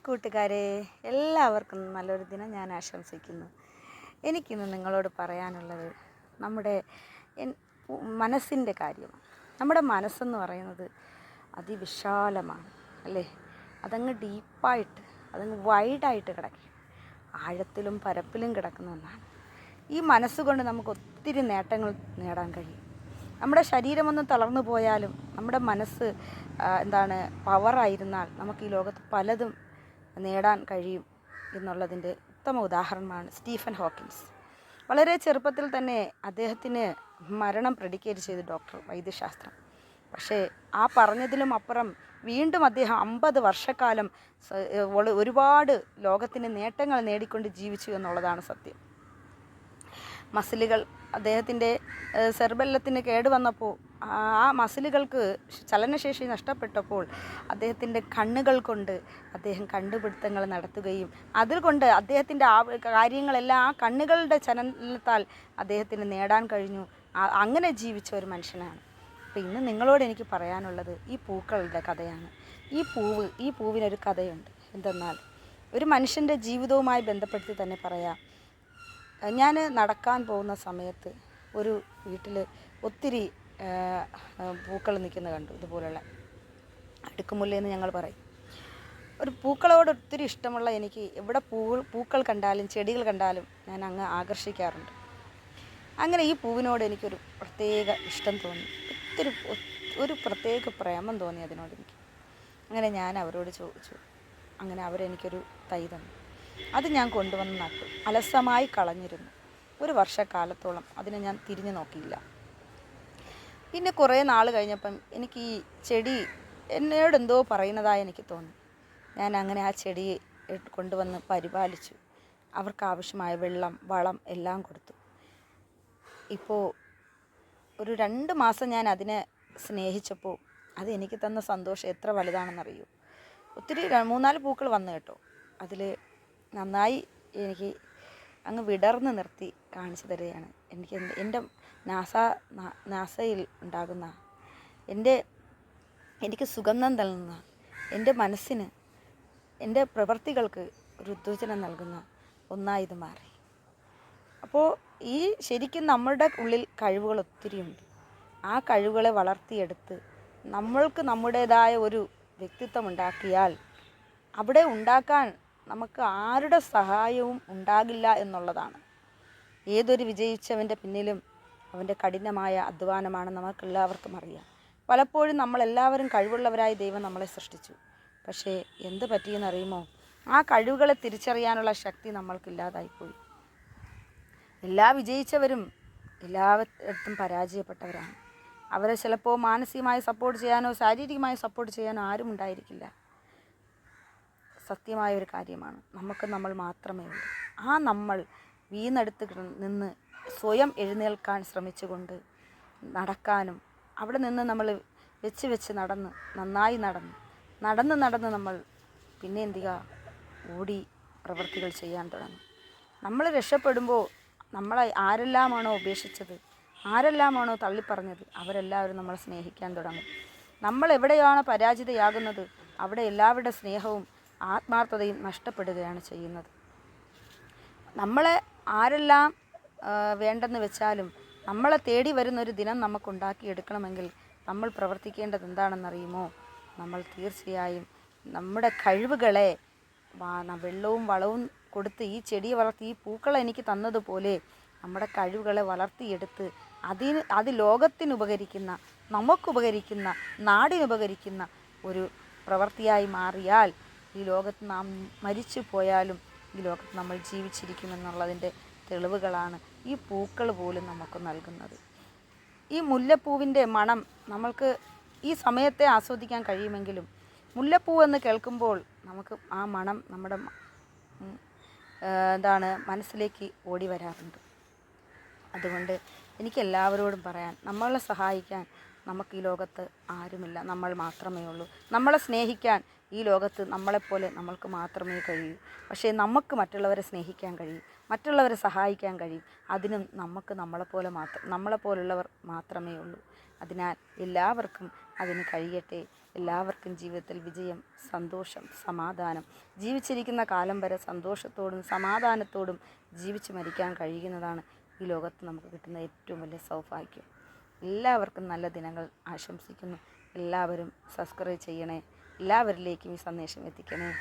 കൂട്ടുകാരെ, എല്ലാവർക്കും നല്ലൊരു ദിനം ഞാൻ ആശംസിക്കുന്നു. എനിക്കിന്ന് നിങ്ങളോട് പറയാനുള്ളത് നമ്മുടെ മനസ്സിൻ്റെ കാര്യമാണ്. നമ്മുടെ മനസ്സെന്ന് പറയുന്നത് അതിവിശാലമാണ് അല്ലേ. അതങ്ങ് ഡീപ്പായിട്ട്, അതങ്ങ് വൈഡായിട്ട് കിടക്കും, ആഴത്തിലും പരപ്പിലും കിടക്കുന്ന ഒന്നാണ്. ഈ മനസ്സുകൊണ്ട് നമുക്ക് ഒത്തിരി നേട്ടങ്ങൾ നേടാൻ കഴിയും. നമ്മുടെ ശരീരമൊന്നും തളർന്നു പോയാലും നമ്മുടെ മനസ്സ് പവറായിരുന്നാൽ നമുക്ക് ഈ ലോകത്ത് പലതും നേടാൻ കഴിയും എന്നുള്ളതിൻ്റെ ഉത്തമ ഉദാഹരണമാണ് സ്റ്റീഫൻ ഹോക്കിൻസ്. വളരെ ചെറുപ്പത്തിൽ തന്നെ അദ്ദേഹത്തിന് മരണം പ്രെഡിക്കേറ്റ് ചെയ്തു ഡോക്ടർ, വൈദ്യശാസ്ത്രം. പക്ഷേ ആ പറഞ്ഞതിലും അപ്പുറം വീണ്ടും അദ്ദേഹം 50 വർഷക്കാലം ഒരുപാട് ലോകത്തിന് നേട്ടങ്ങൾ നേടിക്കൊണ്ട് ജീവിച്ചു എന്നുള്ളതാണ് സത്യം. മസിലുകൾ, അദ്ദേഹത്തിൻ്റെ സെർബെല്ലത്തിന് കേടുവന്നപ്പോൾ ആ മസിലുകൾക്ക് ചലനശേഷി നഷ്ടപ്പെട്ടപ്പോൾ അദ്ദേഹത്തിൻ്റെ കണ്ണുകൾ കൊണ്ട് അദ്ദേഹം കണ്ടുപിടുത്തങ്ങൾ നടത്തുകയും അതുകൊണ്ട് അദ്ദേഹത്തിൻ്റെ കാര്യങ്ങളെല്ലാം ആ കണ്ണുകളുടെ ചലനത്താൽ അദ്ദേഹത്തിന് നേടാൻ കഴിഞ്ഞു. അങ്ങനെ ജീവിച്ച ഒരു മനുഷ്യനാണ്. അപ്പോൾ ഇന്ന് നിങ്ങളോട് എനിക്ക് പറയാനുള്ളത് ഈ പൂക്കളുടെ കഥയാണ്. ഈ പൂവിനൊരു കഥയുണ്ട്. എന്തെന്നാൽ ഒരു മനുഷ്യൻ്റെ ജീവിതവുമായി ബന്ധപ്പെടുത്തി തന്നെ പറയാം. ഞാൻ നടക്കാൻ പോകുന്ന സമയത്ത് ഒരു വീട്ടിൽ ഒത്തിരി പൂക്കൾ നിൽക്കുന്നത് കണ്ടു. ഇതുപോലുള്ള അടുക്കുമുല്ലയെന്ന് ഞങ്ങൾ പറയും. ഒരു പൂക്കളോട് ഒത്തിരി ഇഷ്ടമുള്ള എനിക്ക് എവിടെ പൂക്കൾ കണ്ടാലും ചെടികൾ കണ്ടാലും ഞാൻ അങ്ങ് ആകർഷിക്കാറുണ്ട്. അങ്ങനെ ഈ പൂവിനോട് എനിക്കൊരു പ്രത്യേക ഇഷ്ടം തോന്നി, ഒരു പ്രത്യേക പ്രേമം തോന്നി അതിനോട് എനിക്ക്. അങ്ങനെ ഞാൻ അവരോട് ചോദിച്ചു. അങ്ങനെ അവരെനിക്കൊരു തൈ തന്നു. അത് ഞാൻ കൊണ്ടുവന്ന് നട്ടു. അലസമായി കളഞ്ഞിരുന്നു. ഒരു വർഷക്കാലത്തോളം അതിനെ ഞാൻ തിരിഞ്ഞു നോക്കിയില്ല. പിന്നെ കുറേ നാൾ കഴിഞ്ഞപ്പം എനിക്ക് ഈ ചെടി എന്നോട് എന്തോ പറയുന്നതായി എനിക്ക് തോന്നി. ഞാൻ അങ്ങനെ ആ ചെടിയെ കൊണ്ടുവന്ന് പരിപാലിച്ചു. അവർക്ക് ആവശ്യമായ വെള്ളം, വളം എല്ലാം കൊടുത്തു. ഇപ്പോൾ ഒരു 2 മാസം ഞാൻ അതിനെ സ്നേഹിച്ചപ്പോൾ അത് എനിക്ക് തന്ന സന്തോഷം എത്ര വലുതാണെന്നറിയൂ. ഒത്തിരി 3-4 പൂക്കൾ വന്നു കേട്ടോ. അതിൽ നന്നായി എനിക്ക് അങ്ങ് വിടർന്ന് നിർത്തി കാണിച്ചു തരികയാണ്. എൻ്റെ നാസയിൽ ഉണ്ടാകുന്ന എനിക്ക് സുഗന്ധം നൽകുന്ന, എൻ്റെ മനസ്സിന്, എൻ്റെ പ്രവൃത്തികൾക്ക് ഒരു ഉത്തേജനം നൽകുന്ന ഒന്നായി ഇത് മാറി. അപ്പോൾ ശരിക്കും നമ്മളുടെ ഉള്ളിൽ കഴിവുകൾ ഒത്തിരിയുണ്ട്. ആ കഴിവുകളെ വളർത്തിയെടുത്ത് നമ്മൾക്ക് നമ്മുടേതായ ഒരു വ്യക്തിത്വം ഉണ്ടാക്കിയാൽ അവിടെ ഉണ്ടാക്കാൻ നമുക്ക് ആരുടെ സഹായവും ഉണ്ടാകില്ല എന്നുള്ളതാണ്. ഏതൊരു വിജയിച്ചവൻ്റെ പിന്നിലും അവൻ്റെ കഠിനമായ അധ്വാനമാണ് നമുക്കെല്ലാവർക്കും അറിയാം. പലപ്പോഴും നമ്മളെല്ലാവരും കഴിവുള്ളവരായി ദൈവം നമ്മളെ സൃഷ്ടിച്ചു. പക്ഷേ എന്ത് പറ്റിയെന്നറിയുമോ? ആ കഴിവുകളെ തിരിച്ചറിയാനുള്ള ശക്തി നമ്മൾക്കില്ലാതായിപ്പോയി. എല്ലാ വിജയിച്ചവരും എല്ലായിടത്തും പരാജയപ്പെട്ടവരാണ്. അവരെ ചിലപ്പോൾ മാനസികമായി സപ്പോർട്ട് ചെയ്യാനോ ശാരീരികമായി സപ്പോർട്ട് ചെയ്യാനോ ആരും ഉണ്ടായിരിക്കില്ല. സത്യമായ ഒരു കാര്യമാണ്. നമ്മൾ മാത്രമേ ഉള്ളൂ. ആ നമ്മൾ വീണെടുത്ത് നിന്ന് സ്വയം എഴുന്നേൽക്കാൻ ശ്രമിച്ചുകൊണ്ട് നടക്കാനും അവിടെ നിന്ന് നമ്മൾ വെച്ച് നന്നായി നടന്ന് നമ്മൾ പിന്നെ ഓടി പ്രവൃത്തികൾ ചെയ്യാൻ തുടങ്ങും. നമ്മൾ രക്ഷപ്പെടുമ്പോൾ നമ്മളെ ആരെല്ലാമാണോ ഉപേക്ഷിച്ചത്, ആരെല്ലാമാണോ തള്ളിപ്പറഞ്ഞത്, അവരെല്ലാവരും നമ്മളെ സ്നേഹിക്കാൻ തുടങ്ങും. നമ്മൾ എവിടെയാണോ പരാജിതയാകുന്നത് അവിടെ എല്ലാവരുടെ സ്നേഹവും ആത്മാർത്ഥതയും നഷ്ടപ്പെടുകയാണ് ചെയ്യുന്നത്. നമ്മളെ ആരെല്ലാം വേണ്ടെന്ന് വെച്ചാലും നമ്മളെ തേടി വരുന്നൊരു ദിനം നമുക്കുണ്ടാക്കിയെടുക്കണമെങ്കിൽ നമ്മൾ പ്രവർത്തിക്കേണ്ടത് എന്താണെന്നറിയുമോ? നമ്മൾ തീർച്ചയായും നമ്മുടെ കഴിവുകളെ വെള്ളവും വളവും കൊടുത്ത് ഈ ചെടിയെ വളർത്തി ഈ പൂക്കളെ എനിക്ക് തന്നതുപോലെ നമ്മുടെ കഴിവുകളെ വളർത്തിയെടുത്ത് അത് ലോകത്തിനുപകരിക്കുന്ന, നമുക്കുപകരിക്കുന്ന, നാടിനുപകരിക്കുന്ന ഒരു പ്രവൃത്തിയായി മാറിയാൽ ഈ ലോകത്ത് നാം മരിച്ചു പോയാലും ഈ ലോകത്ത് നമ്മൾ ജീവിച്ചിരിക്കുമെന്നുള്ളതിൻ്റെ തെളിവുകളാണ് ഈ പൂക്കൾ പോലും നമുക്ക് നൽകുന്നത്. ഈ മുല്ലപ്പൂവിൻ്റെ മണം നമ്മൾക്ക് ഈ സമയത്തെ ആസ്വദിക്കാൻ കഴിയുമെങ്കിലും മുല്ലപ്പൂവെന്ന് കേൾക്കുമ്പോൾ നമുക്ക് ആ മണം നമ്മുടെ മനസ്സിലേക്ക് ഓടി വരാറുണ്ട്. അതുകൊണ്ട് എനിക്ക് എല്ലാവരോടും പറയാൻ, നമ്മളെ സഹായിക്കാൻ നമുക്ക് ഈ ലോകത്ത് ആരുമില്ല, നമ്മൾ മാത്രമേ ഉള്ളൂ. നമ്മളെ സ്നേഹിക്കാൻ ഈ ലോകത്ത് നമ്മളെപ്പോലെ നമ്മൾക്ക് മാത്രമേ കഴിയൂ. പക്ഷേ നമുക്ക് മറ്റുള്ളവരെ സ്നേഹിക്കാൻ കഴിയും, മറ്റുള്ളവരെ സഹായിക്കാൻ കഴിയും. അതിനും നമുക്ക് നമ്മളെപ്പോലുള്ളവർ മാത്രമേ ഉള്ളൂ. അതിനാൽ എല്ലാവർക്കും അതിന് കഴിയട്ടെ. എല്ലാവർക്കും ജീവിതത്തിൽ വിജയം, സന്തോഷം, സമാധാനം, ജീവിച്ചിരിക്കുന്ന കാലം വരെ സന്തോഷത്തോടും സമാധാനത്തോടും ജീവിച്ച് മരിക്കാൻ കഴിയുന്നതാണ് ഈ ലോകത്ത് നമുക്ക് കിട്ടുന്ന ഏറ്റവും വലിയ സൗഭാഗ്യം. എല്ലാവർക്കും നല്ല ദിനങ്ങൾ ആശംസിക്കുന്നു. എല്ലാവരും സബ്സ്ക്രൈബ് ചെയ്യണേ. എല്ലാവരിലേക്കും ഈ സന്ദേശം എത്തിക്കണേ.